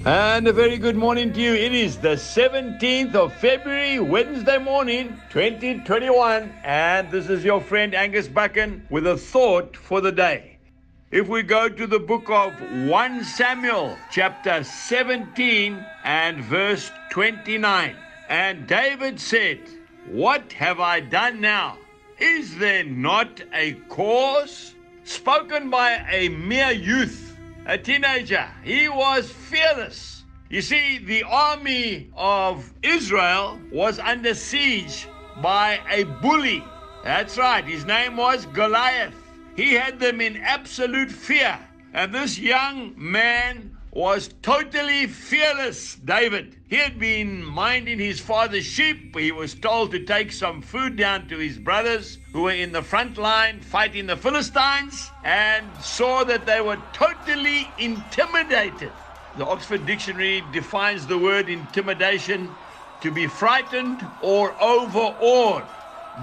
And a very good morning to you. It is the 17th of February, Wednesday morning, 2021. And this is your friend Angus Buchan with a thought for the day. If we go to the book of 1 Samuel, chapter 17 and verse 29. And David said, "What have I done now? Is there not a cause?" Spoken by a mere youth. A teenager. He was fearless. You see, the army of Israel was under siege by a bully. That's right, his name was Goliath. He had them in absolute fear. And this young man was totally fearless, David. He had been minding his father's sheep. He was told to take some food down to his brothers who were in the front line fighting the Philistines, and saw that they were totally intimidated. The Oxford Dictionary defines the word intimidation to be frightened or overawed.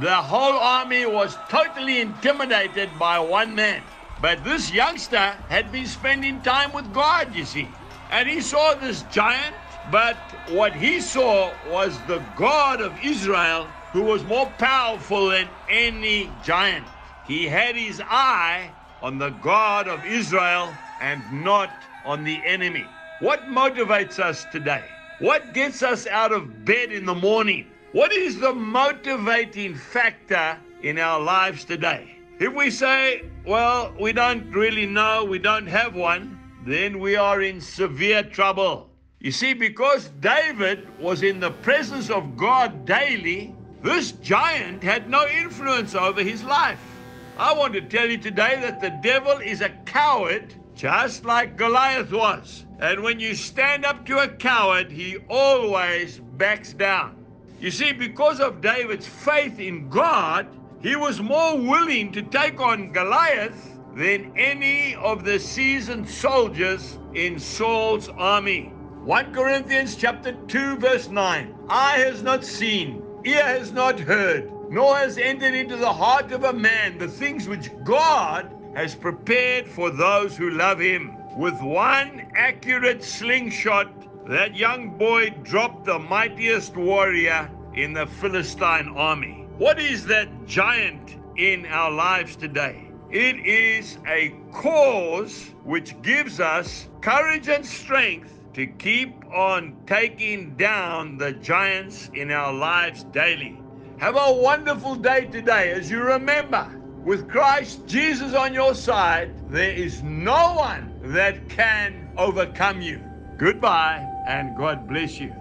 The whole army was totally intimidated by one man. But this youngster had been spending time with God, you see. And he saw this giant, but what he saw was the God of Israel, who was more powerful than any giant. He had his eye on the God of Israel and not on the enemy. What motivates us today? What gets us out of bed in the morning? What is the motivating factor in our lives today? If we say, well, we don't really know, we don't have one, then we are in severe trouble. You see, because David was in the presence of God daily, this giant had no influence over his life. I want to tell you today that the devil is a coward, just like Goliath was. And when you stand up to a coward, he always backs down. You see, because of David's faith in God, he was more willing to take on Goliath than any of the seasoned soldiers in Saul's army. 1 Corinthians chapter 2 verse 9. Eye has not seen, ear has not heard, nor has entered into the heart of a man the things which God has prepared for those who love him. With one accurate slingshot, that young boy dropped the mightiest warrior in the Philistine army. What is that giant in our lives today? It is a cause which gives us courage and strength to keep on taking down the giants in our lives daily. Have a wonderful day today as you remember, with Christ Jesus on your side, there is no one that can overcome you. Goodbye and God bless you.